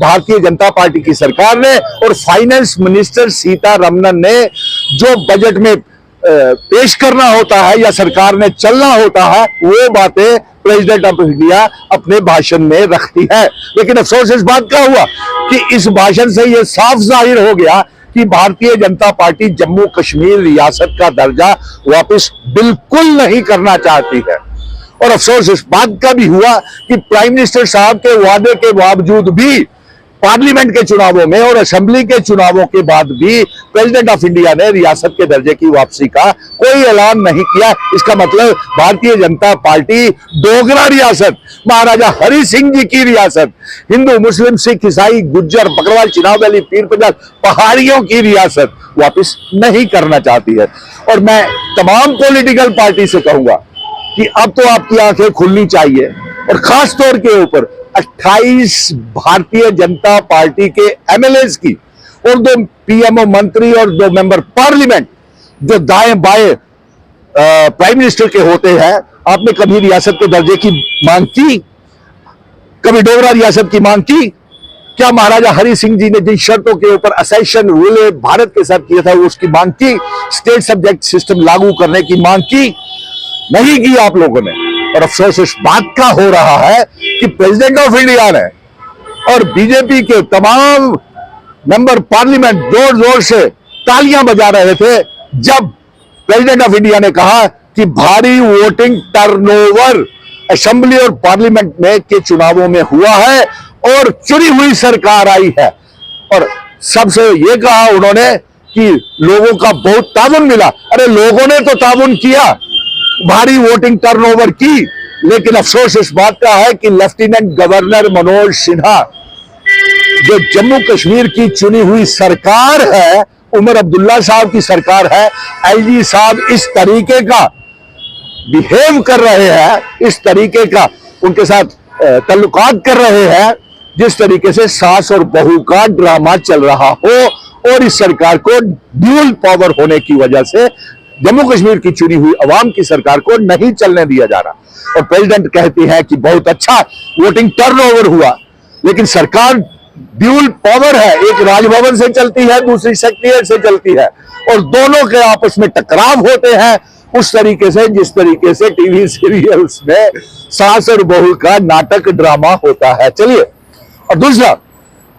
Bharatiya Janata party की सरकार ने और फाइनेंस मिनिस्टर सीतारमण ने जो बजट में पेश करना होता है या सरकार ने चलना होता है, वो बातें प्रेसिडेंट ऑफ इंडिया अपने भाषण में रखती है। लेकिन अफसोस इस बात का हुआ कि इस भाषण से यह साफ जाहिर हो गया कि भारतीय जनता पार्टी जम्मू कश्मीर रियासत का दर्जा वापस बिल्कुल नहीं करना चाहती है। और अफसोस इस बात का भी हुआ कि प्राइम मिनिस्टर साहब के वादे के बावजूद भी पार्लियामेंट के चुनावों में और असेंबली के चुनावों के बाद भी प्रेसिडेंट ऑफ इंडिया ने रियासत के दर्जे की वापसी का कोई ऐलान नहीं किया। इसका मतलब भारतीय जनता पार्टी डोगरा रियासत, महाराजा हरि सिंह जी की रियासत, हिंदू मुस्लिम सिख ईसाई गुज्जर बकरवाल चिनाब वैली पीर पंजाल पहाड़ियों की रियासत वापस नहीं करना चाहती है। और मैं तमाम पॉलिटिकल पार्टी से कहूंगा कि अब तो आपकी आंखें खुलनी चाहिए और खास तौर के ऊपर 28 भारतीय जनता पार्टी के एमएलएज की और 2 पीएमओ मंत्री और 2 मेंबर पार्लियामेंट जो दाएं बाएं प्राइम मिनिस्टर के होते हैं, आपने कभी रियासत के दर्जे की मांग की? कभी डोगरा रियासत की मांग की? क्या महाराजा हरि सिंह जी ने जिन शर्तों के ऊपर असेशन विले भारत के साथ किया था उसकी मांग की? स्टेट सब्जेक्ट सिस्टम लागू करने की मांग की? नहीं की आप लोगों ने। और अफसोस इस बात का हो रहा है कि प्रेसिडेंट ऑफ इंडिया ने और बीजेपी के तमाम मेंबर पार्लियामेंट जोर जोर से तालियां बजा रहे थे जब प्रेसिडेंट ऑफ इंडिया ने कहा कि भारी वोटिंग टर्नओवर असेंबली और पार्लियामेंट में के चुनावों में हुआ है और चुनी हुई सरकार आई है। और सबसे यह कहा उन्होंने कि लोगों का बहुत ताउन मिला। अरे लोगों ने तो ताउन किया, भारी वोटिंग टर्नओवर की, लेकिन अफसोस इस बात का है कि लेफ्टिनेंट गवर्नर मनोज सिन्हा जो जम्मू कश्मीर की चुनी हुई सरकार है, उमर अब्दुल्ला साहब की सरकार है, आईजी साहब इस तरीके का बिहेव कर रहे हैं, इस तरीके का उनके साथ तल्लुकात कर रहे हैं जिस तरीके से सास और बहू का ड्रामा चल रहा हो। और इस सरकार को ड्यूल पावर होने की वजह से जम्मू कश्मीर की चुनी हुई अवाम की सरकार को नहीं चलने दिया जा रहा। और प्रेसिडेंट कहती है कि बहुत अच्छा वोटिंग टर्नओवर हुआ, लेकिन सरकार ड्यूल पावर है, एक राजभवन से चलती है, दूसरी सेक्रेटरीट से चलती है और दोनों के आपस में टकराव होते हैं उस तरीके से जिस तरीके से टीवी सीरियल्स में सास और बहू का नाटक ड्रामा होता है। चलिए, और दूसरा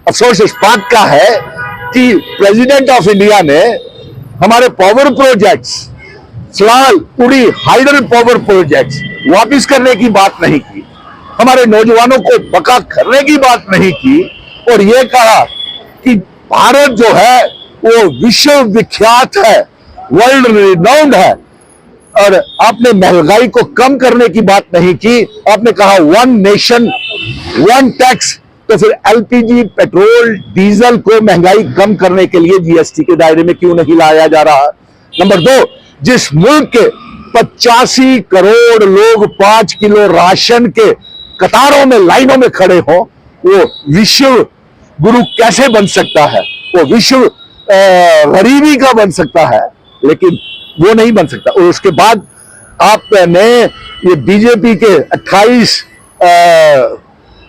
अफसोस इस बात का है कि प्रेसिडेंट ऑफ इंडिया ने हमारे पावर प्रोजेक्ट्स, फिलहाल उड़ी हाइडल पावर प्रोजेक्ट्स वापिस करने की बात नहीं की, हमारे नौजवानों को पक्का करने की बात नहीं की और यह कहा कि भारत जो है वो विश्व विख्यात है, वर्ल्ड रिनाउंड है। और आपने महंगाई को कम करने की बात नहीं की, आपने कहा 1 नेशन 1 टैक्स। तो फिर एलपीजी, पेट्रोल, डीजल को महंगाई कम करने के लिए जीएसटी के दायरे में क्यों नहीं लाया जा रहा? नंबर 2, जिस मुल्क के 85 करोड़ लोग 5 किलो राशन के कतारों में लाइनों में खड़े हो, वो विश्व गुरु कैसे बन सकता है? वो विश्व गरीबी का बन सकता है, लेकिन वो नहीं बन सकता। और उसके बाद आपने ये बीजेपी के 28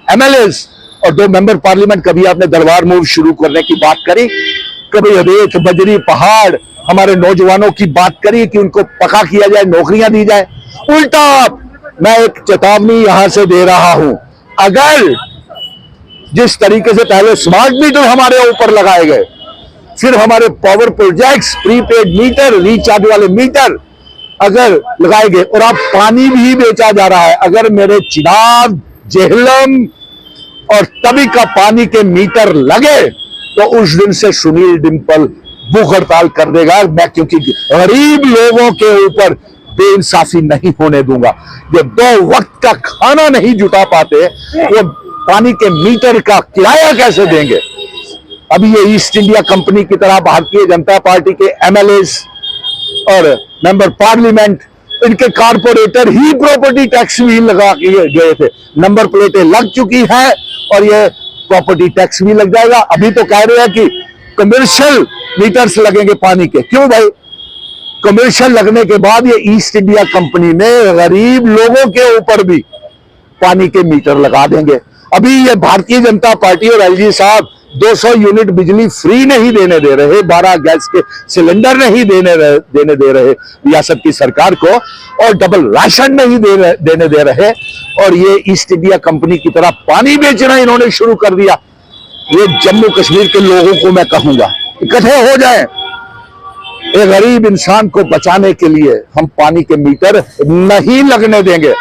एमएलएस और 2 मेंबर पार्लियामेंट, कभी आपने दरबार मूव शुरू करने की बात करी? कभी रेत बजरी पहाड़ हमारे नौजवानों की बात करी कि उनको पक्का किया जाए, नौकरियां दी जाए? उल्टा मैं एक चेतावनी यहां से दे रहा हूं, अगर जिस तरीके से पहले स्मार्ट मीटर हमारे ऊपर लगाए गए, फिर हमारे power projects, prepaid meter, recharge वाले मीटर अगर लगाए गए और अब पानी भी बेचा जा रहा है, अगर मेरे चिनाब, जेहलम और तभी का पानी के मीटर लगे तो उस दिन से सुनील डिंपल भूख हड़ताल कर देगा मैं, क्योंकि गरीब लोगों के ऊपर बेइंसाफी नहीं होने दूंगा। जो 2 वक्त का खाना नहीं जुटा पाते वो पानी के मीटर का किराया कैसे देंगे? अभी ये ईस्ट इंडिया कंपनी की तरह भारतीय जनता पार्टी के एमएलएस और मेंबर पार्लियामेंट, इनके कारपोरेटर ही प्रॉपर्टी टैक्स भी लगा के गए थे। नंबर प्लेटें लग चुकी हैं और ये प्रॉपर्टी टैक्स भी लग जाएगा। अभी तो कह रहे हैं कि कमर्शियल मीटर्स लगेंगे पानी के। क्यों भाई? कमर्शियल लगने के बाद ये ईस्ट इंडिया कंपनी ने गरीब लोगों के ऊपर भी पानी के मीटर लगा देंगे। अभी ये भारतीय जनता पार्टी और एलजी साहब 200 यूनिट बिजली फ्री नहीं देने दे रहे, 12 गैस के सिलेंडर नहीं देने दे रहे रियासत की सरकार को, और डबल राशन नहीं देने दे रहे, और ये ईस्ट इंडिया कंपनी की तरह पानी बेचना इन्होंने शुरू कर दिया। ये जम्मू कश्मीर के लोगों को मैं कहूंगा, इकट्ठे हो जाएं, एक गरीब इंसान को बचाने के लिए हम पानी के मीटर नहीं लगने देंगे।